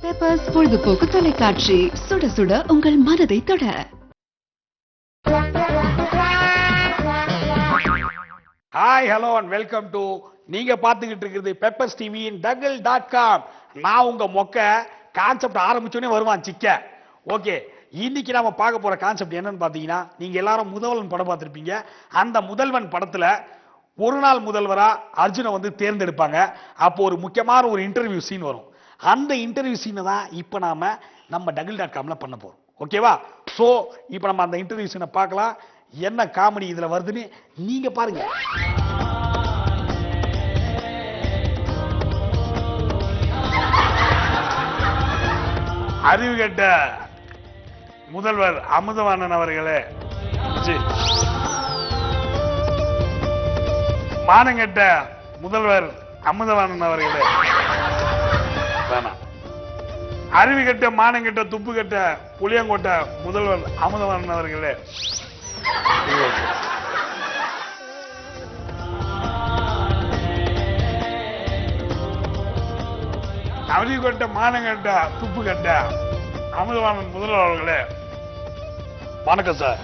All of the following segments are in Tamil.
பெப்பர்ஸ் பொழுதுபோக்கு தொலைக்காட்சி, சுட சுட உங்கள் மனதை தொட. Hi hello and welcome to நீங்க பாத்துக்கிட்டு இருக்கிறது பெப்பர்ஸ் டிவியின் duggal.com. நான் உங்க மொக்க கான்செப்ட் ஆரம்பிச்சோடனே வருவான் சிக்க. ஓகே, இன்னைக்கு நாம பார்க்க போற கான்செப்ட் என்னன்னு பாத்தீங்கன்னா, நீங்க எல்லாரும் முதல்வன் படம் பார்த்திருப்பீங்க. அந்த முதல்வன் படத்துல ஒரு நாள் முதல்வரா அர்ஜுனை வந்து தேர்ந்தெடுப்பாங்க. அப்போ ஒரு முக்கியமான ஒரு இன்டர்வியூ சீன் வரும். அந்த இன்டர்வியூ சீனை தான் இப்போ நம்ம duggal.comல பண்ண போறோம். ஓகேவா? ஸோ இப்போ நம்ம அந்த இன்டர்வியூ சீனை பார்க்கலாம். என்ன காமெடி இதுல வருதுன்னு நீங்க பாருங்க. அறிவு கெட்ட முதல்வர் அமுதவாணன் அவர்களே, மானங்கெட்ட முதல்வர் அமுதவாணன் அவர்களே, வேணாம். அறிவு கெட்ட மானங்கெட்ட துப்பு கெட்ட புளியங்கொட்ட முதல்வர் அமுதவாணன் அவர்களே, அறிவு கெட்ட மானங்கெட்ட துப்பு கெட்ட அமுதவாணன் முதல்வர் அவர்களே, வணக்கம் சார்.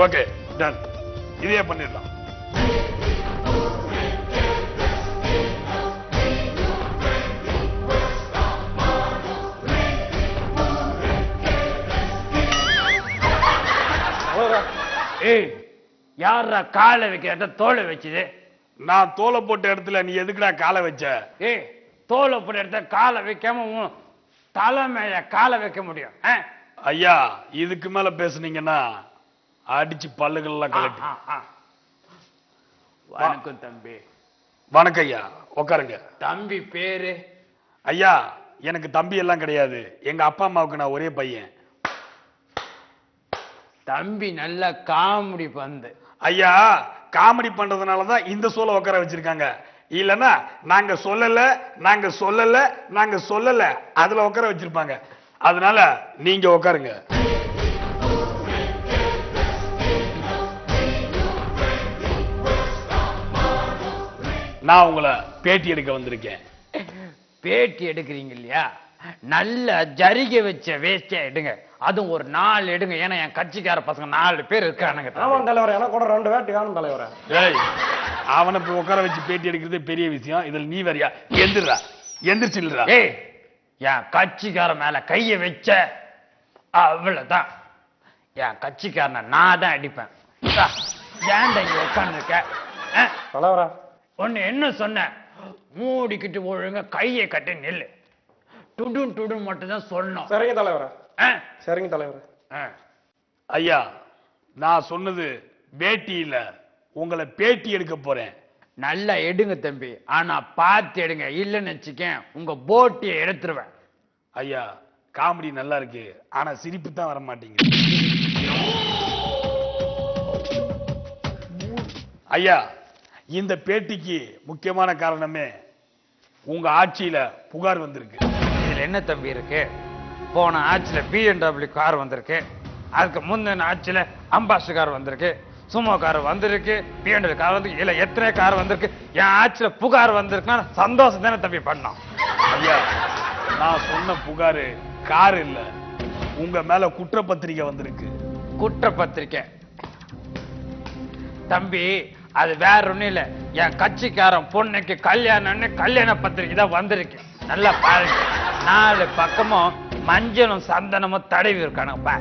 Okay, ton. இதே பண்ணிடலாம். ஏய், யாரா காலை வைக்க தோலை வச்சுது? நான் தோலை போட்ட இடத்துல நீ எதுக்குடா காலை வச்ச? ஏய், தோலை போட்ட இடத்துல காலை வைக்காம உன் தலை மேல காலை வைக்க முடியும்? ஐயா, இதுக்கு மேல பேசுனீங்கன்னா அடிச்சு பல்லுகள்லாம் கலட்டி. வணக்கம் தம்பி. வணக்கம் ஐயா, உட்காருங்க. தம்பி பேரு? ஐயா, எனக்கு தம்பி எல்லாம் கிடையாது. எங்க அப்பா அம்மாவுக்கு நான் ஒரே பையன். தம்பி நல்ல காமெடி பந்து. ஐயா, காமெடி பண்றதுனாலதான் இந்த சோலை உட்கார வச்சிருக்காங்க. இல்லன்னா நாங்க சொல்லல அதுல உட்கார வச்சிருப்பாங்க. அதனால நீங்க உட்காருங்க. நான் உங்களை பேட்டி எடுக்க வந்திருக்கேன். பேட்டி எடுக்கிறீங்க இல்லையா? நல்ல ஜரிகை வச்ச வேஸ்டியா எடுங்க. அதுவும் ஒரு 4 எடுங்க. ஏன்னா என் கட்சிக்கார பசங்க 4 பேர் இருக்கானுங்க. ஆமாம் தலைவர், எனக்கு கூட 2 வேட்டி வேணும் தலைவர. ஏய், அவனை போய் உட்கார வச்சு பேட்டி எடுக்கிறது பெரிய விஷயம். இதுல நீ வரியா? எந்திரிச்சில்றா. ஏய், என் கட்சிக்கார மேல கைய வச்ச அவ்வளவுதான். என் கட்சிக்காரனை நான் தான் அடிப்பேன். ஏன்டா இங்க உட்கார்ந்துருக்க? தலைவரா, ஒன்னு என்ன சொன்ன? மூடிக்கிட்டு ஒழுங்க கையை கட்டி நெல்லு. டுடும் மட்டும் தான் சொன்னோம். சரிங்க தலைவர. சரிங்க தலைவர. ஐயா, நான் சொன்னது பேட்டி இல்ல, உங்களை பேட்டி எடுக்க போறேன். நல்லா எடுங்க தம்பி, ஆனா பார்த்து எடுங்க. இல்லைன்னு வச்சுக்கேன் உங்க போட்டியை எடுத்துருவேன். ஐயா, காமெடி நல்லா இருக்கு, ஆனா சிரிப்பு தான் வர மாட்டேங்குது. ஐயா, இந்த பேட்டிக்கு முக்கியமான காரணமே உங்க ஆட்சியில புகார் வந்திருக்கு. இதுல என்ன தம்பி இருக்கு? போன ஆட்சியில BMW கார் வந்திருக்கு. அதுக்கு முந்தின ஆட்சியில அம்பாஸ்டர் கார் வந்திருக்கு, சுமோ கார் வந்திருக்கு, BMW கார் வந்திருக்கு. இல்ல எத்தனை கார் வந்திருக்கு? என் ஆட்சியில புகார் வந்திருக்குன்னா சந்தோஷம் தானே தம்பி பண்ணோம். ஐயா, நான் சொன்ன புகாரு கார் இல்ல, உங்க மேல குற்றப்பத்திரிக்கை வந்திருக்கு. குற்றப்பத்திரிக்கை தம்பி, அது வேற ஒண்ணும் இல்ல. என் கட்சிக்காரன் பொண்ணுக்கு கல்யாண பத்திரிக்கை தான் வந்திருக்கு. நல்லா பாருங்க, 4 பக்கமும் மஞ்சளும் சந்தனமும் தடவி இருக்கானுங்க.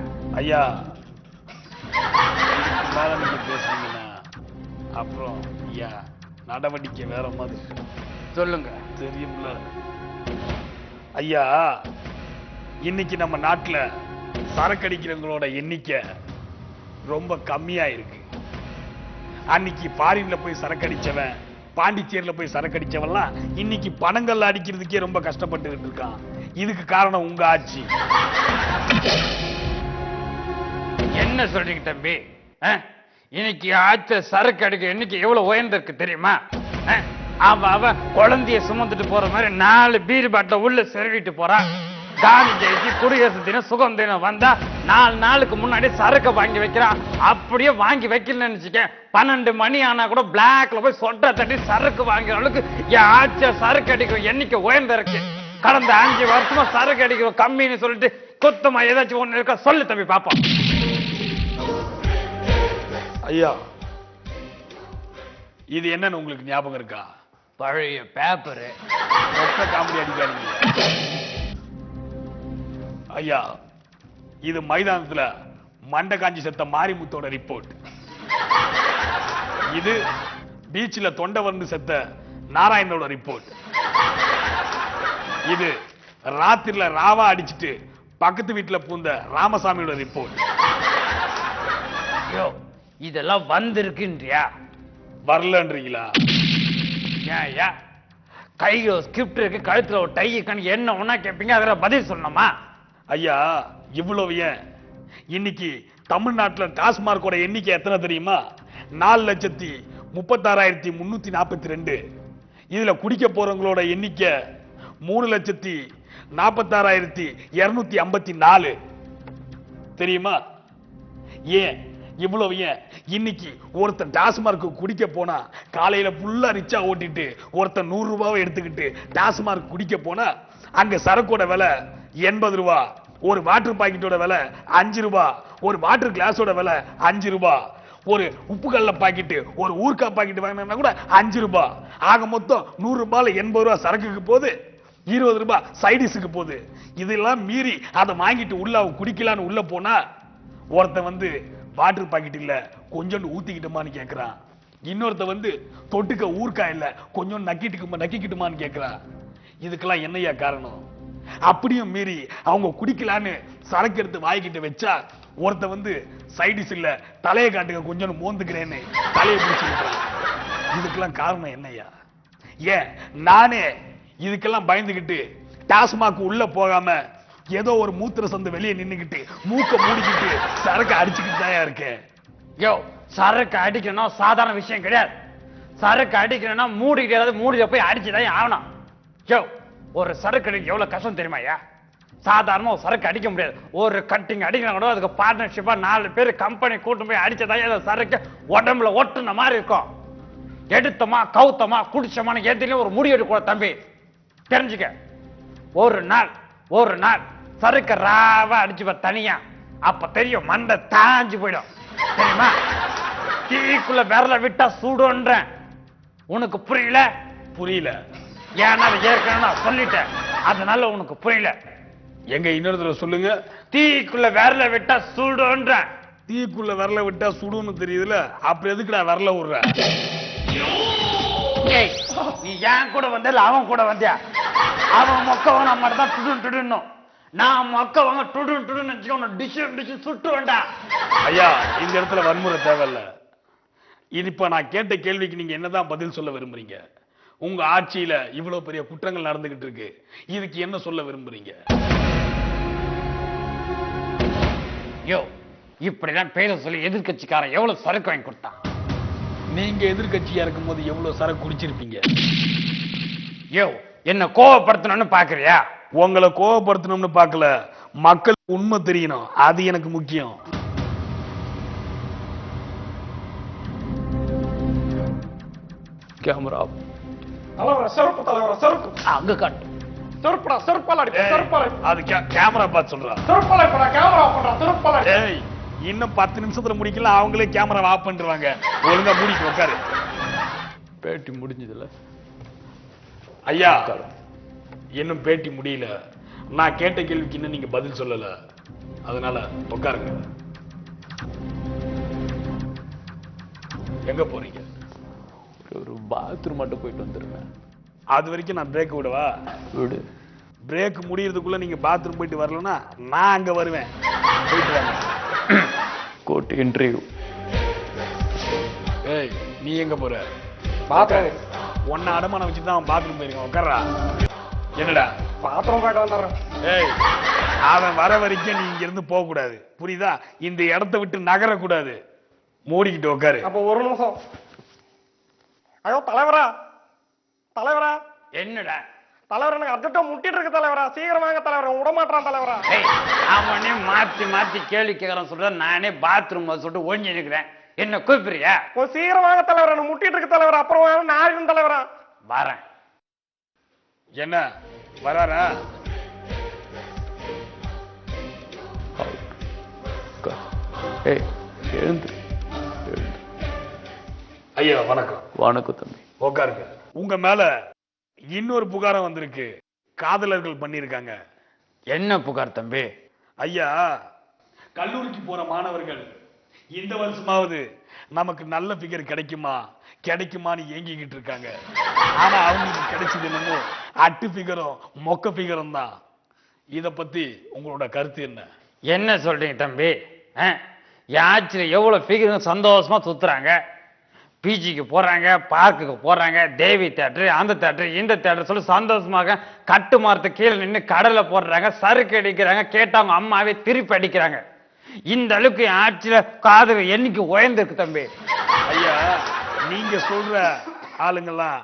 ஐயா, மேல நீங்க பேசுறீங்கன்னா அப்புறம் ஐயா நடவடிக்கை வேற மாதிரி சொல்லுங்க. தெரியும்ல ஐயா, இன்னைக்கு நம்ம நாட்டுல சரக்கடிக்கிறவங்களோட எண்ணிக்கை ரொம்ப கம்மியா இருக்கு. அன்னைக்கு பாரின்ல போய் சரக்கடிச்சவன், பாண்டிச்சேரியில போய் சரக்கடிச்சவன்லாம் இன்னைக்கு பணங்கள் அடிக்கிறதுக்கே ரொம்ப கஷ்டப்பட்டு இருக்கான். இதுக்கு காரணம் உங்க ஆட்சி. என்ன சொல்றீங்க தம்பி? இன்னைக்கு ஆட்சியில சரக்கு அடிக்க எண்ணிக்கை எவ்வளவு உயர்ந்திருக்கு தெரியுமா? அவன் குழந்தைய சுமந்துட்டு போற மாதிரி 4 பீர் பாட்டில உள்ள செருவிட்டு போறான். காந்தி ஜெயந்தி, குடியரசு தினம், சுகம் தினம் வந்தா 4 நாளுக்கு முன்னாடி சரக்கு வாங்கி வைக்கிறான். அப்படியே வாங்கி வைக்கலன்னு நினைச்சுக்க, 12 மணி ஆனா கூட பிளாக்ல போய் சொட்ட தட்டி சரக்கு வாங்குற அளவுக்கு என் ஆட்சிய சரக்கு அடிக்கிற எண்ணிக்கை உயர்ந்திருக்கு. கடந்த 5 வருஷமா சரக்கு அடிக்கிறோம் கம்மின்னு சொல்லிட்டு கொத்தமா ஏதாச்சும் ஒண்ணு இருக்கா சொல்லு தம்பி பாப்போம். ஐயா இது என்னன்னு உங்களுக்கு ஞாபகம் இருக்கா? பழைய பேப்பரு. மொத்த காமெடி அடிக்காதீங்க ஐயா. இது மைதானத்துல மண்டை காஞ்சி செத்த மாரிமுத்தோட ரிப்போர்ட். இது பீச்சில் தொண்டை வந்து செத்த நாராயணனோட ரிப்போர்ட். இது ராத்திரில ராவா அடிச்சிட்டு பக்கத்து வீட்டுல பூந்த ராமசாமியோட ரிப்போர்ட். ஐயோ இதெல்லாம் வந்திருக்குன்றியா? வரலன்றீங்களா? ஐயா கையில ஸ்கிரிப்ட் இருக்கு, கழுத்துல ஒரு டை இருக்கு, என்ன ஒன்னா கேட்பீங்க, அதில் பதில் சொல்லணுமா? ஐயா இவ்வளவு ஏன், இன்னைக்கு தமிழ்நாட்டுல டாஸ்மார்க்கோட எண்ணிக்கை எத்தனை தெரியுமா? 4,36,342. இதுல குடிக்க போறவங்களோட எண்ணிக்கை 3,46,254 தெரியுமா? ஏன் இவ்வளவு ஏன், இன்னைக்கு ஒருத்தன் டாஸ்மார்க்கு குடிக்க போனா காலையில புல்லா ரிச்சா ஓட்டிட்டு ஒருத்தன் 100 ரூபாவை எடுத்துக்கிட்டு டாஸ்மார்க் குடிக்க போனா அங்க சரக்கோட விலை 80 ரூபா, ஒரு வாட்டர் பாக்கெட்டோட விலை 5 ரூபா, ஒரு வாட்டர் கிளாஸோட விலை 5 ரூபா, ஒரு உப்பு கல்ல பாக்கெட்டு ஒரு ஊர்க்கா பாக்கெட் வாங்கினா கூட 5 ரூபா. ஆக மொத்தம் 100 ரூபாயில 80 ரூபா சரக்குக்கு போகுது, 20 ரூபாய் சைடிஸுக்கு போகுது. இதெல்லாம் மீறி அதை வாங்கிட்டு உள்ள குடிக்கலான்னு உள்ள போனா ஒருத்தன் வந்து வாட்டர் பாக்கெட் இல்ல கொஞ்சம் ஊத்திக்கிட்டுமான்னு கேட்கிறான். இன்னொருத்த வந்து தொட்டுக்க ஊர்க்கா இல்ல கொஞ்சம் நக்கிக்கிட்டுமான்னு கேட்கிறான். இதுக்கெல்லாம் என்னையா காரணம்? அப்படியும் மீறி அவங்க குடிக்கலான்னு சரக்கு எடுத்து வாங்கிட்டு வச்சா ஒருத்த வந்து சைடிஸ் இல்ல தலையை காட்டுங்க கொஞ்சம் மோந்துக்கிறேன்னு தலையை பிடிச்சிருக்கிறான். இதுக்கெல்லாம் காரணம் என்னையா? ஏன் நானே இதுக்கெல்லாம் பயந்துகிட்டு டாஸ்மாக் உள்ள போகாம ஏதோ ஒரு மூத்திர சந்து வெளியே நின்னுக்கிட்டு மூக்க மூடிக்கிட்டு சரக்கு அடிச்சுக்கிட்டு தான் இருக்கேன். யோ சரக்கு அடிக்கணும் சாதாரண விஷயம் கிடையாது. சரக்கு அடிக்கணும்னா மூடிக்கிட்டு மூடில போய் அடிச்சுதான் ஆகணும். யோ ஒரு சரக்கு அடிக்க எவ்வளவு கஷ்டம் தெரியுமாயா? சாதாரணமா ஒரு சரக்கு அடிக்க முடியாது. ஒரு கட்டிங் அடிக்கணும் கூட அதுக்கு பார்ட்னர்ஷிப்பா 4 பேர் கம்பெனி கூட்டு போய் அடிச்சதான் சரக்கு உடம்புல ஒட்டுன மாதிரி இருக்கும். எடுத்தமா கவுத்தமா குடிச்சமான எதுலயும் ஒரு முடி எடுக்க தம்பி தெரிஞ்சுக்க. ஒரு நாள் சரக்கு ராவா அடிச்சுப்ப தனியா, அப்ப தெரியும் மண்டை தாஞ்சு போயிடும் தெரியுமா? தீக்குள்ள விரல விட்டா சுடுன்ற உனக்கு புரியல? ஏன்னா ஏற்கனவே நான் சொல்லிட்டேன், அதனால உனக்கு புரியல. எங்க இன்னொரு தடவை சொல்லுங்க. தீக்குள்ள விரல விட்டா சுடுன்ற. தீக்குள்ள விரல விட்டா சுடுன்னு தெரியுதுல, அப்புறம் எதுக்குடா விரல விடுற? நீ ஏன் கூட வந்த அவன் கூட வந்தியா? அவன் மொக்கவன மட்டும் தான் டுடுன்னும், நான் மொக்கவங்க டுடுன்னு டிஷ் சுட்டு வேண்டா. ஐயா இந்த இடத்துல வன்முறை தேவையில்ல. இப்ப நான் கேட்ட கேள்விக்கு நீங்க என்னதான் பதில் சொல்ல விரும்புறீங்க? உங்க ஆட்சியில இவ்வளவு பெரிய குற்றங்கள் நடந்துகிட்டு இருக்கு, இதுக்கு என்ன சொல்ல விரும்புறீங்க? யோ இப்படிதான் பேச சொல்லி எதிர்கட்சிக்காரன் எவ்வளவு சரக்கு வாங்கி கொடுத்தான்? நீங்க எதிர்கட்சியா இருக்கும் போது எவ்வளவு சரக்கு குடிச்சிருப்பீங்க? யோ என்ன கோவப்படுத்தணும்னு பாக்குறியா? உங்களை கோவப்படுத்தணும்னு பார்க்கல, மக்களுக்கு உண்மை தெரியணும், அது எனக்கு முக்கியம். கேமரா செருப்பு தலைவர செருப்பு அங்க காட்டு. செருப்புடா செருப்பால அடி செருப்பால. அது கேமரா பார்த்து சொல்றா. செருப்பால இப்ப கேமரா ஆஃப் பண்றா செருப்பால. ஏய் இன்னும் 10 நிமிஷத்துல முடிக்கல, அவங்களே கேமரா ஆஃப் பண்ணிடுவாங்க. ஒழுங்கா மூடிட்டு உட்காரு. பேட்டி முடிஞ்சதுல ஐயா இன்னும் பேட்டி முடியல. நான் கேட்ட கேள்விக்கு இன்னும் நீங்க பதில் சொல்லல, அதனால உட்காருங்க. எங்க போறீங்க? ஒரு பாத்ரூம் மட்டும் போயிட்டு வந்துருங்க. அது வரைக்கும் நான் பிரேக் விடவா? விடு. பிரேக் முடியறதுக்குள்ள நீங்க பாத்ரூம் போயிட்டு வரலன்னா நான் அங்க வருவேன். போயிட்டு வாங்க. Court interview. ஏய் நீ எங்க போற? பாத்ரூம். ஒன்ன அடமான வச்சுட்டு தான் பாத்ரூம் போயிருக்கான். உட்கார்றா. என்னடா? பாத்ரூம் போயிட்டு வந்துடுறேன். ஏய் அவன் வர வரைக்கும் நீ இங்க இருந்து போக கூடாது, புரியுதா? இந்த இடத்தை விட்டு நகர கூடாது. மூடிக்கிட்டு உட்காரு. அப்ப ஒரு நிமிஷம். ஐயோ தலைவரா தலைவரா. என்னடா தலைவர் எனக்கு அர்ஜென்ட்டா முட்டிட்டு இருக்கு தலைவரா, சீக்கிரம் வாங்க தலைவரா, விட மாட்டான் தலைவரா. அவனே மாத்தி கேள்வி கேட்கறான் சொல்ற, நானே பாத்ரூம் சொல்லிட்டு ஒழிஞ்சு நிக்கிறேன். என்ன கூப்பிடுறியா? கொஞ்சம் சீக்கிரம் வாங்க தலைவரா, முட்டிட்டு இருக்கு தலைவரா, அப்புறம் நாரிடும் தலைவரா. வரேன். என்ன வராரா? ஏய் எழுந்து எழுந்து. ஐயா வணக்கம். வணக்கம் தம்பி. உட்காருங்க. உங்க மேல இன்னொரு புகாரம் வந்திருக்கு. காதலர்கள் பண்ணிருக்காங்க. என்ன புகார் தம்பி? ஐயா, கல்லூரிக்கு போற மாணவர்கள் இந்த வருஷமாவது நமக்கு நல்ல ஃபிகர் கிடைக்குமான்னு ஏங்கிக்கிட்டு இருக்காங்க. ஆனா அவங்களுக்கு கிடைச்சது என்னமோ அட்டு ஃபிகரும் மொக்க ஃபிகரும் தான். இத பத்தி உங்களோட கருத்து என்ன? என்ன சொல்றீங்க தம்பி? யாச்சும் எவ்வளவு ஃபிகர் சந்தோஷமா சுத்துறாங்க. பிஜிக்கு போறாங்க, பார்க்குக்கு போறாங்க, தேவி தேட்டர், அந்த தேட்டர், இந்த தேட்டர் சொல்லி சந்தோஷமாக கட்டு மரத்து கீழே நின்று கடலை போடுறாங்க, சறுக்கு அடிக்கிறாங்க, கேட்டவங்க அம்மாவே திருப்பி அடிக்கிறாங்க. இந்த அளவுக்கு ஆட்சியில காதல் என்னைக்கு உயர்ந்திருக்கு தம்பி. ஐயா, நீங்க சொல்ற ஆளுங்கெல்லாம்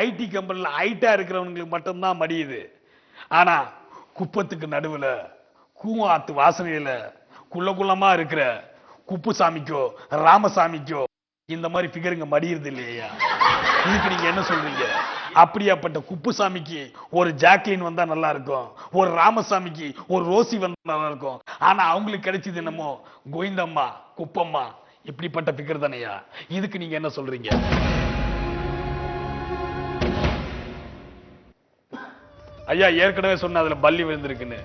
ஐடி கம்பெனில ஐட்டா இருக்கிறவங்களுக்கு மட்டும்தான் மடியுது. ஆனா குப்பத்துக்கு நடுவுல கூவாத்து வாசனையில குள்ளமா இருக்கிற குப்புசாமிக்கோ ராமசாமிக்கோ இந்த மாதிரி ஃபிகருங்க மடியுது இல்லையா? இதுக்கு நீங்க என்ன சொல்றீங்க? அப்படியாப்பட்ட குப்புசாமிக்கு ஒரு ஜாக்லின் வந்தா நல்லா இருக்கும், ஒரு ராமசாமிக்கு ஒரு ரோசி வந்தா நல்லா இருக்கும். ஆனா அவங்களுக்கு கிடைச்சது என்னமோ கோவிந்தம்மா குப்பம்மா இப்படிப்பட்ட ஃபிகர் தானையா? இதுக்கு நீங்க என்ன சொல்றீங்க? ஐயா ஏற்கனவே சொன்ன அதுல பல்லி விழுந்திருக்குன்னு.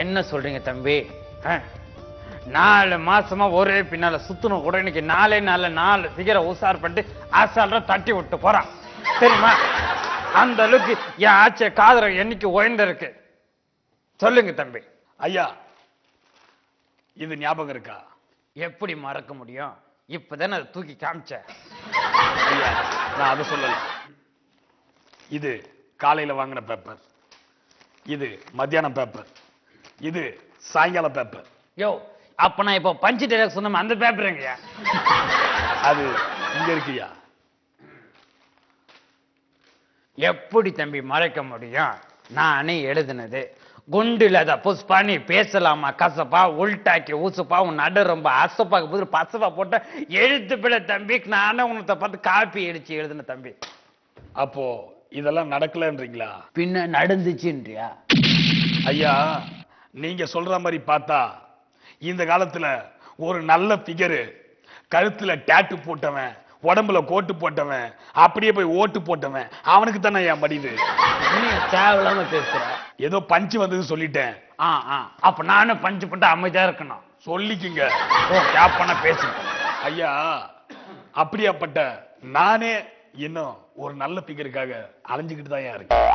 என்ன சொல்றீங்க தம்பி? 4 மாசமா ஒரே பின்னால சுத்தணும் கூட இன்னைக்கு 4 ஃபிகரை உசார் பண்ணிட்டு அசால்ட்டா தட்டி விட்டு போறான் தெரியுமா? அந்த அளவுக்கு என் ஆட்சிய காதல என்னைக்கு உயர்ந்திருக்கு சொல்லுங்க தம்பி. ஐயா இது ஞாபகம் இருக்கா? எப்படி மறக்க முடியும்? இப்பதானே அதை தூக்கி காமிச்ச. ஐயா நான் அதை சொல்லல. இது காலையில வாங்கின பேப்பர், இது மத்தியானம் பேப்பர், இது சாயங்கால பேப்பர். யோ அப்ப நான் இப்ப பஞ்சு டைலாக் சொன்ன அந்த பேப்பருங்கய்யா. அது இங்க இருக்குயா. எப்படி தம்பி மறைக்க முடியும்? நானே எழுதுனது. குண்டுல அத புஷ்பா நீ பேசலாமா கசப்பா உள்டாக்கி ஊசுப்பா உன் நடு ரொம்ப அசப்பாக்கு புது பசப்பா போட்ட எழுத்து பிள்ளை தம்பி. நானே உனத்தை பார்த்து காப்பி அடிச்சு எழுதுன தம்பி. அப்போ இதெல்லாம் நடக்கலன்றீங்களா? பின்ன நடந்துச்சுன்றியா? ஐயா நீங்க சொல்ற மாதிரி பார்த்தா இந்த காலத்துல ஒரு நல்ல ஃபிகரு, கழுத்துல டாட்டு போட்டவன், உடம்புல கோட்டு போட்டவன், அப்படியே போய் ஓட்டு போட்டவன் அவனுக்கு தானே என் மடிது. தேவையில்லாம பேசுற. ஏதோ பஞ்சு வந்தது சொல்லிட்டேன். அப்ப நானும் பஞ்சு போட்டு அமைதியா இருக்கணும். சொல்லிக்குங்க. கேப்பன பேசுங்க. ஐயா அப்படியாப்பட்ட நானே இன்னும் ஒரு நல்ல ஃபிகருக்காக அலைஞ்சுக்கிட்டு தான் இருக்கேன்.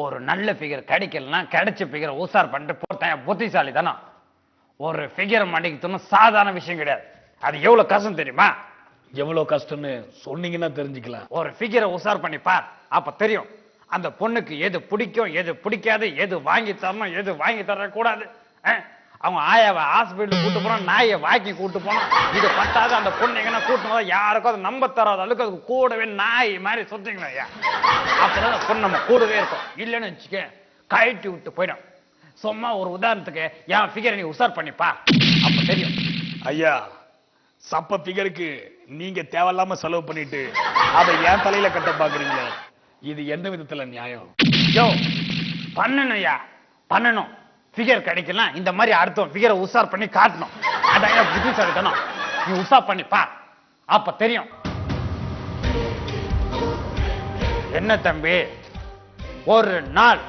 ஒரு நல்ல ஃபிகர் கிடைக்கலன்னா கிடைச்ச ஃபிகரை உசார் பண்ணிட்டு போட்டேன் புத்திசாலி தானே. ஒரு ஃபிகர் மடிக்கணும் சாதாரண விஷயம் கிடையாது. அது எவ்வளவு கஷ்டம் தெரியுமா? எவ்வளவு கஷ்டம்னு சொன்னீங்கன்னா தெரிஞ்சுக்கலாம். ஒரு ஃபிகரை உசார் பண்ணி பார், அப்ப தெரியும் அந்த பொண்ணுக்கு எது பிடிக்கும் எது பிடிக்காது, எது வாங்கி தரணும் எது வாங்கி தரக்கூடாது. அவங்க ஆயாவை ஹாஸ்பிட்டல் கூட்டு போனோம், நாயை வாக்கி கூட்டு போனோம். இது பத்தாது அந்த பொண்ணு எங்கன்னா கூட்டு போதா யாருக்கும் அதை நம்ப தராத அளவுக்கு அதுக்கு கூடவே நாய் மாதிரி சொல்றீங்களா ஐயா? அப்பதான் அந்த பொண்ணு நம்ம கூடவே இருக்கும். இல்லைன்னு வச்சுக்க கழட்டி விட்டு போயிடும். சும்மா ஒரு உதாரணத்துக்கு என் ஃபிகரை நீ உசார் பண்ணிப்பா, அப்ப தெரியும். ஐயா சப்ப ஃபிகருக்கு நீங்க தேவையில்லாம செலவு பண்ணிட்டு அதை என் தலையில கட்ட பாக்குறீங்களே, இது எந்த விதத்துல நியாயம்? யோ பண்ணணும் ஐயா பண்ணணும். ஃபிகர் கிடைக்கலாம் இந்த மாதிரி அடுத்தவன் ஃபிகரை உசார் பண்ணி காட்டணும். அதான் புத்திசாலித்தனம். நீ உசார் பண்ணிப்பா, அப்ப தெரியும். என்ன தம்பி ஒரு நாள்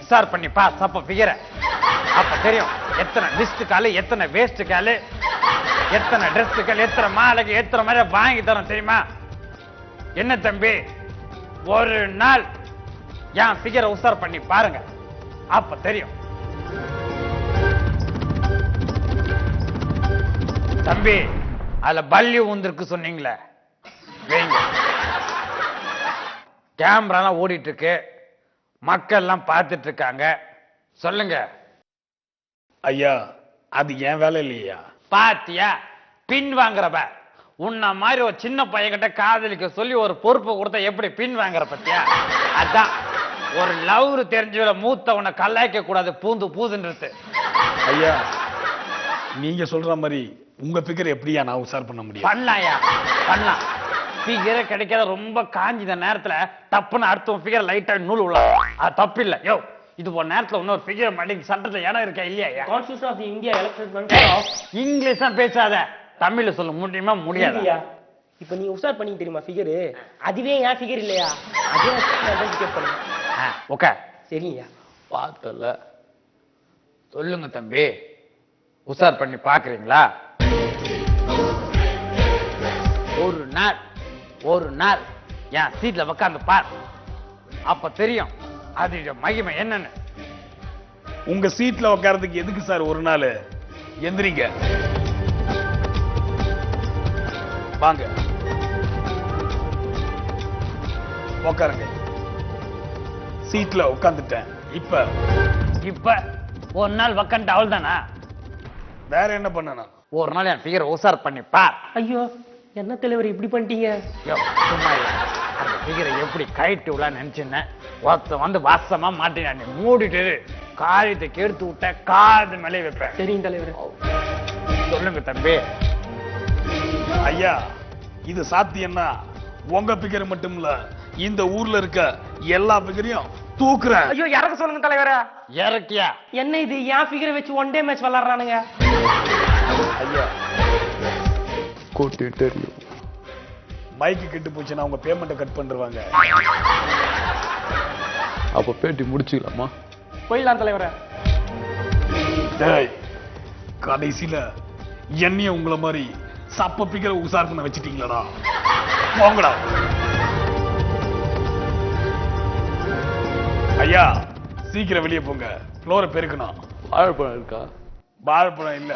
உசார் பண்ணிப்பா சப்ப ஃபிகரை, அப்ப தெரியும் எத்தனை லிஸ்ட் காலு எத்தனை வேஸ்ட் காலு எத்தனை ட்ரெஸ் காலு எத்தனை மாலைக்கு எத்தனை மாதிரி வாங்கி தரோம் தெரியுமா? என்ன தம்பி ஒரு நாள் என் ஃபிகரை உசார் பண்ணி பாருங்க, அப்ப தெரியும். தம்பி அதுல பல்லி ஊந்திருக்கு சொன்னீங்களே, வைங்க. கேமராலாம் ஓடிட்டு இருக்கு, மக்கள் எல்லாம் பார்த்துட்டு இருக்காங்க, சொல்லுங்க. ஐயா அது என் வேலை இல்லையா? பாத்தியா பின் வாங்குறப்ப உன்ன மாதிரி ஒரு சின்ன பையன்கிட்ட காதலிக்க சொல்லி ஒரு பொறுப்பை கொடுத்தா எப்படி பின் வாங்குற பத்தியா? அதான் ஒரு லவ் தெரிஞ்சவள மூத்தவனை கலாய்க்க கூடாது பூந்துன்றது. ஐயா நீங்க சொல்ற மாதிரி உங்க பிகர் எப்படியா நான் உசார் பண்ண முடியும்? பண்ணலாம்யா, பண்ணலாம். ஃபிகரே கிடைக்காத ரொம்ப காஞ்சித நேரத்துல தப்புன்னு அடுத்த ஃபிகர் லைட்டா நூல் விடலாம். அது தப்பு இல்ல. யோ, இது போன நேரத்துல இன்னொரு ஃபிகர் மாட்டிக்கு சட்டத்துல இடம் இருக்கா இல்லையா? Constitution of India electoral English தான் பேசாத, தமிழ்ல சொல்ல முடியுமா? முடியாது. இப்ப நீ உசார் பண்ணி தெரியுமா ஃபிகர்? அதுவே ஏன் ஃபிகர் இல்லையா? அதே ஐடென்டிஃபை பண்ணு. ஓகே, சரிங்கய்யா. பார்த்தல சொல்லுங்க தம்பி, உசார் பண்ணி பாக்குறீங்களா? ஒரு நாள் என் சீட்ல உட்கார்ந்து பார், அப்ப தெரியும் அது மகிமை என்னன்னு. உங்க சீட்ல உட்கார்றதுக்கு எதுக்கு சார் ஒரு நாள்? எந்திரிங்க, வாங்க உட்காருங்க. சீட்ல உட்கார்ந்துட்டேன். இப்ப ஒரு நாள் உட்காந்து அவள் தானா? வேற என்ன பண்ணணும்? ஒரு நாள் என் ஃபிகர் உசார் பண்ணி பார். ஐயோ, என்ன தலைவர் இப்படி பண்ணிட்டீங்க? சும்மா இல்ல, அந்த ஃபிகரை எப்படி கைட்டு விடலாம் நினைச்சிருந்தேன். ஒருத்த வந்து வாசமா மாட்டினான். நீ மூடிட்டு காரியத்தை கெடுத்து விட்ட, காது மேலே வைப்பேன். சரிங்க தலைவர். சொல்லுங்க தம்பி. ஐயா, இது சாத்தியம்னா உங்க பிகர் மட்டும் இல்ல, இந்த ஊர்ல இருக்க எல்லா பிகரையும் தூக்குறேன். ஐயோ, இறக்க சொல்லுங்க தலைவர. இறக்கியா? என்ன இது என் ஃபிகரை வச்சு ஒன் டே மேட்ச் விளையாடுறானுங்க? ஐயா, கூட்டிட்டு தெரியும். மைக்கு கெட்டு போச்சுன்னா அவங்க பேமெண்ட்டை கட் பண்ணிடுவாங்க. அப்ப பேட்டி முடிச்சுக்கலாமா? போயிடலாம் தலைவர. டேய், கடைசியில என்னைய உங்களை மாதிரி சப்ப பிகரை உசார் பண்ண வச்சுட்டீங்களா? போங்கடா. ஐயா, சீக்கிரம் வெளியே போங்க, ஃப்ளோரை பெருக்கணும். வாழைப்பழம் இருக்கா? வாழைப்பழம் இல்ல.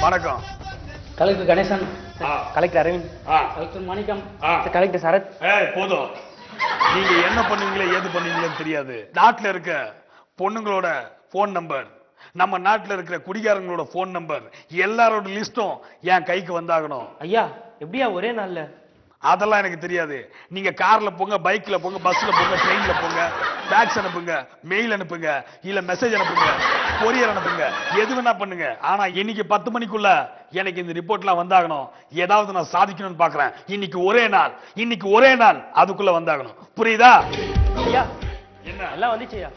வணக்கம். கலெக்டர் கணேசன், ஆ. கலெக்டர் அரவிந்த், ஆ. கலெக்டர் மாணிக்கம், ஆ. கலெக்டர் சரத். போதும். நீங்க என்ன பண்ணுவீங்களோ ஏது பண்ணுவீங்களோன்னு தெரியாது. நாட்டுல இருக்க பொண்ணுங்களோட போன் நம்பர், நம்ம நாட்டுல இருக்கிற குடிகாரங்களோட போன் நம்பர், எல்லாரோட லிஸ்டும் என் கைக்கு வந்தாகணும். ஐயா, எப்படியா ஒரே நாள்ல? அதெல்லாம் எனக்கு தெரியாது. நீங்க கார்ல போங்க, பைக்ல போங்க, பஸ்ல போங்க, ட்ரெயின்ல போங்க, ஃபேக்ஸ் அனுப்புங்க, மெயில் அனுப்புங்க, இல்ல மெசேஜ் அனுப்புங்க, கொரியர் அனுப்புங்க, எது வேணா பண்ணுங்க. ஆனா இன்னைக்கு 10 மணிக்குள்ள எனக்கு இந்த ரிப்போர்ட்லாம் வந்தாகணும். ஏதாவது நான் சாதிக்கணும்னு பாக்குறேன். இன்னைக்கு ஒரே நாள் அதுக்குள்ள வந்தாகணும். புரியுதா? ஐயா, என்ன எல்லாம் வந்துச்சுயா.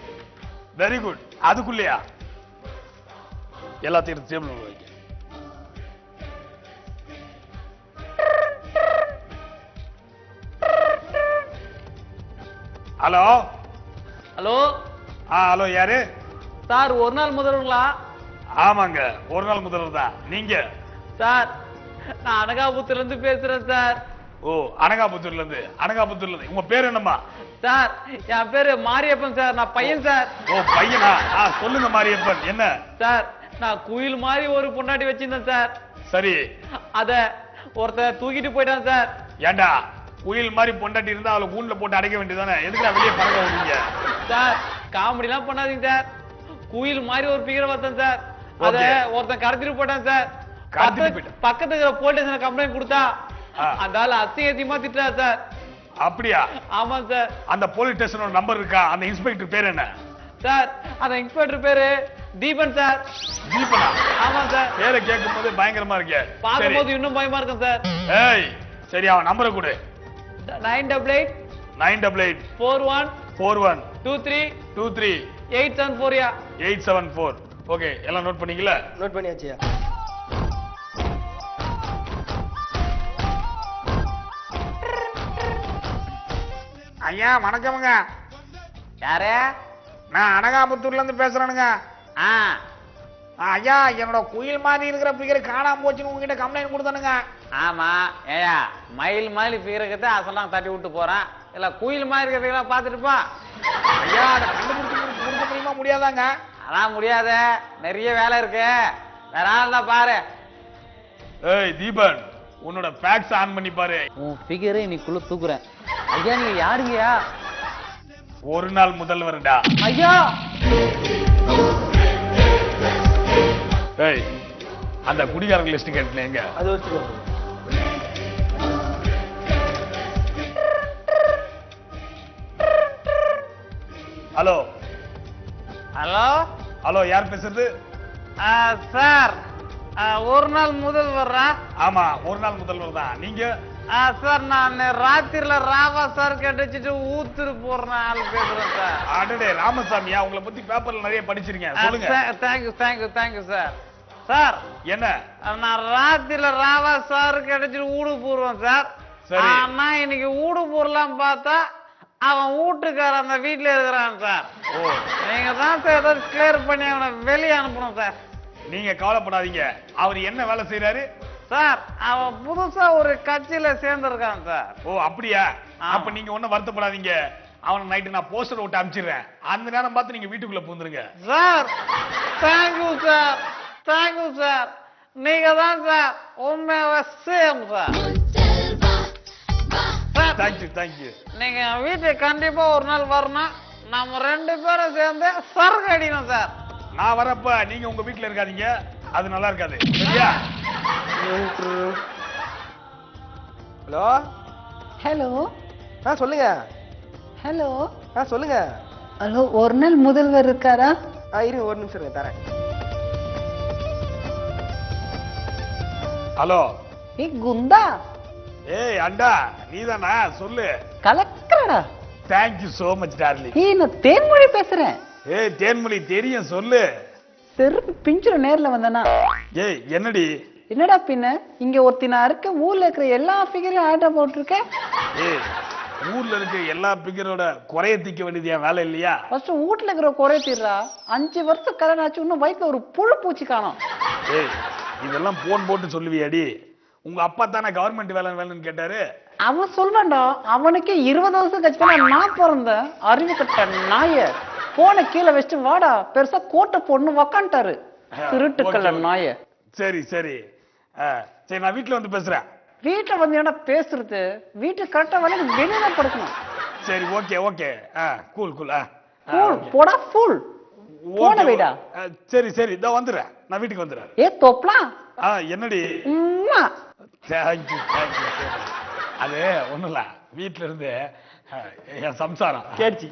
Very good. அதுக்குள்ளயா எல்லாத்தையும் டேபிள் வைக்க. Hello hello. ஹலோ, யாரு? சார், ஒரு நாள் முதல்வங்களா? ஆமாங்க, ஒரு நாள் முதல்வர் தான். நீங்க? சார், நான் அனகாபுத்தூர்ல இருந்து பேசுறேன் சார். ஓ, அனகாபுத்தூர்ல இருந்து. உங்க பேர் என்னம்மா? சார், என் பேரு மாரியப்பன் சார். நான் பையன் சார். ஓ, பையனா? சொல்லுங்க மாரியப்பன், என்ன? சார், நான் குயில் மாதிரி ஒரு பொண்டாட்டி வச்சிருந்தேன் சார். சரி. அத ஒருத்தர் தூக்கிட்டு போயிட்டான் சார். ஏண்டா, குயில் மாதிரி பொண்டாட்டி இருந்தா அவளை கூண்டுல போட்டு அடைக்க வேண்டியதானே? எதுக்கு வெளியே பறக்க விடுறீங்க? சார், காமெடி எல்லாம் பண்ணாதீங்க சார். குயில் மாதிரி ஒரு பிகரை பார்த்தேன் சார். அத ஒருத்தன் கடத்திட்டு போயிட்டான் சார். பக்கத்துல இருக்கிற போலீஸ் ஸ்டேஷன்ல கம்ப்ளைண்ட் கொடுத்தா அதால அசிங்கமா திட்டா சார். அப்படியா? ஆமா சார். அந்த போலீஸ் ஸ்டேஷனோட நம்பர் இருக்கா? அந்த இன்ஸ்பெக்டர் பேர் என்ன? சார், அந்த இன்ஸ்பெக்டர் பேரு தீபன் சார். தீபனா? ஆமா சார். பேரை கேட்கும் போது பயங்கரமா இருக்கு. பார்க்கும்போது இன்னும் பயமா இருக்கும் சார். ஏய், சரி, அவன் நம்பரை கொடு. 988 988 41 41 23 23 874. 874. ஓகே, எல்லாம் நோட் பண்ணீங்களா? நோட் பண்ணியாச்சியா. ஐயா, வணக்கமுங்க. யாரு? நான் அனகாபுத்தூர்ல இருந்து பேசுறேனுங்க. ஐயா, என்னோட குயில் மாதிரி இருக்கிற பிகர் காணாம போச்சுன்னு உங்ககிட்ட கம்ப்ளைண்ட் கொடுத்தானுங்க. ஆமா. ஏயா, மயில் மாதிரி பிகரத்தை அசலாம் தட்டி விட்டு போறான். இல்ல குயில் மாதிரி இருக்கிறதெல்லாம் பாத்துட்டுப்பா. ஐயா, அதை கண்டுபிடிச்சு கொடுக்க முடியுமா? முடியாதாங்க? அதான் முடியாத, நிறைய வேலை இருக்கு. வேற ஆள் தான் பாரு. ஏய் தீபன், உன்னோட ஃபேக்ஸ் ஆன் பண்ணி பாரு. உன் ஃபிகரை இன்னைக்குள்ள தூக்குறேன். ஐயா, நீங்க யாருங்கயா? ஒரு நாள் முதல்வர்டா. ஐயா, ஏய், அந்த குடிகாரங்க லிஸ்ட் கேட்டேன் எங்க? அது வச்சுக்கோ. ஹலோ ஹலோ ஹலோ, யார் பேசுறது? சார், ஒரு நாள் முதல்வர்ரா? ஆமா, ஒரு நாள் முதல்வர் தான். நீங்க? சார், நான் ராத்திரில ராவா சார் கட்டிச்சுட்டு ஊத்துட்டு போறேன் ஆள் பேசுறேன் சார். அடடே ராமசாமியா, உங்களை பத்தி பேப்பர்ல நிறைய படிச்சிருக்கேன், சொல்லுங்க. Thank you sir. சார், என்ன? நான் ராத்திரில ராவா சார் கட்டிச்சுட்டு ஊடு போடுவேன் சார். சரி. ஆனா இன்னைக்கு ஊடு போடலாம் பார்த்தா அவன் வீட்டுக்கார அந்த வீட்டுல இருக்கிறான் சார். ஓ, நீங்க தான் சார் ஏதாவது கிளியர் பண்ணி அவனை வெளியே அனுப்பணும் சார். நீங்க கவலைப்படாதீங்க. அவர் என்ன வேலை செய்யறாரு? சார், அவன் புதுசா ஒரு கட்சியில சேர்ந்திருக்கான் சார். ஓ, அப்படியா? ஆமா. அப்ப நீங்க ஒண்ணும் வருத்தப்படாதீங்க. அவனை நைட்டு நான் போஸ்டர் விட்டு அனுப்பிச்சிடுறேன். அந்த நேரம் பார்த்து நீங்க வீட்டுக்குள்ள பூந்துருங்க. Sir, thank you sir. நீங்க தான் சார் உண்மையாவே சேம் சார். Sir, thank you. நீங்க வீட்டுக்கு கண்டிப்பா ஒரு நாள் வரணும். நம்ம 2 பேரும் சேர்ந்து சரக்கு அடிக்கணும் சார். நான் வரப்ப நீங்க உங்க வீட்டுல இருக்காதீங்க, அது நல்லா இருக்காது, சரியா? ஹலோ ஹலோ சொல்லுங்க. ஹலோ சொல்லுங்க. ஹலோ, ஒரு நாள் முதல்வர் இருக்காரா? இருங்க, ஒரு நிமிஷம் இருங்க, தரேன். ஹலோ. ஏய் குந்தா, ஏய் அண்டா, நீதானா? சொல்லு. கலக்கறடா. Thank you so much darling. ஏய், நான் தேன்மொழி பேசுறேன். ஏய் தேன்மொழி, தெரியும், சொல்லு. செருப்பு பிஞ்சுற நேர்ல வந்தனா. ஏய் என்னடி? என்னடா பின்ன, இங்க ஒருத்தினா இருக்க, ஊர்ல இருக்கிற எல்லா ஃபிகரையும் ஆட்டா போட்டிருக்க. ஏய், ஊர்ல இருக்க எல்லா பிகரோட குறைய தீக்க வேண்டியது என் வேலை இல்லையா? ஃபர்ஸ்ட் வீட்டுல இருக்கிற குறை தீர்றா. 5 வருஷம் கல்யாணம் ஆச்சு, இன்னும் வயிற்றுல ஒரு புழு பூச்சி காணோம். ஏய், இதெல்லாம் போன் போட்டு சொல்லுவியாடி? உங்க அப்பா தானே கவர்மெண்ட் வேலைன்னு கேட்டாரு. அவன் சொல்றான்டா, அவனுக்கே 20 வருஷம் கழிச்சு நான் பிறந்தேன். அறிவு கட்ட நாய போன கீழே வச்சுட்டு வாடா, பெருசா கோட்டை பொண்ணு உக்காண்டாரு. திருட்டுக்கல்ல நாய. சரி சரி நான் வீட்டுல வந்து பேசுறேன். வீட்டுல வந்து என்ன பேசுறது? வீட்டுக்கு கரெக்டா வேலைக்கு வெளியில படுக்கணும். சரி, ஓகே. கூல். ஃபுல் போடா, ஃபுல் போன வைடா. சரி இதோ வந்துடுறேன், நான் வீட்டுக்கு வந்துடுறேன். ஏ தொப்லா, என்னடி? உம்மா. தேங்க்யூ. அது ஒண்ணும் இல்ல, வீட்டுல இருந்து என் சம்சாரம் கேட்சி.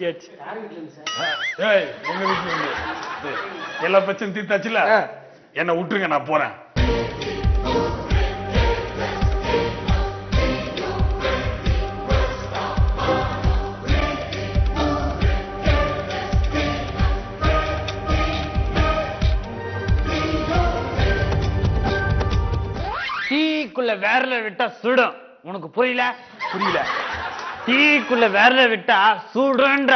ஏய், உங்க வீட்டுல இருந்து எல்லா பிரச்சனையும் தீர்த்தாச்சுல, என்ன விட்டுருங்க, நான் போறேன். டீக்குள்ள விரல விட்டா சுடும். உனக்கு புரியல? டீக்குள்ள விரல விட்டா சுடுன்ற.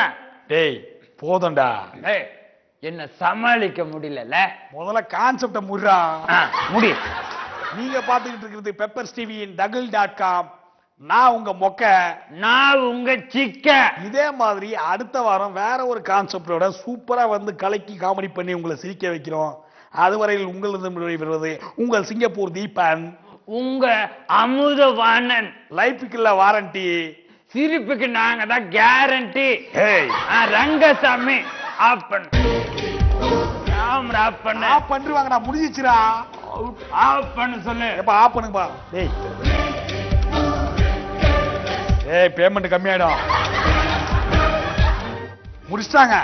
டேய் போதும்டா. ஏய், என்ன சமாளிக்க முடியல. முதல்ல கான்செப்ட முறா. முடி. நீங்க பாத்துக்கிட்டு இருக்கிறது பெப்பர்ஸ் டிவியின் duggal.com. நான் உங்க மொக்க. நான் உங்க சிக்க. இதே மாதிரி அடுத்த வாரம் வேற ஒரு கான்செப்டோட சூப்பரா வந்து கலக்கி காமெடி பண்ணி உங்களை சிரிக்க வைக்கிறோம். அதுவரையில் உங்களிடம் விடைபெறுவது உங்கள் சிங்கப்பூர் தீபன், உங்க அமுதவாணன். லைஃபுக்கு இல்ல வாரண்டி, சிரிப்புக்கு நாங்க தான் கேரண்டி. ஏய் ரங்கசாமி ஆஃப் பண்ணு. ஆஃப் பண்ணு. ஆஃப் பண்ணிருவாங்கடா, முடிஞ்சிச்சுடா. ஆஃப் பண்ணு சொல்லு. எப்ப ஆஃப் பண்ணுங்கப்பா. ஏய் பேமெண்ட் கம்மியாயிடும். முடிச்சிட்டாங்க.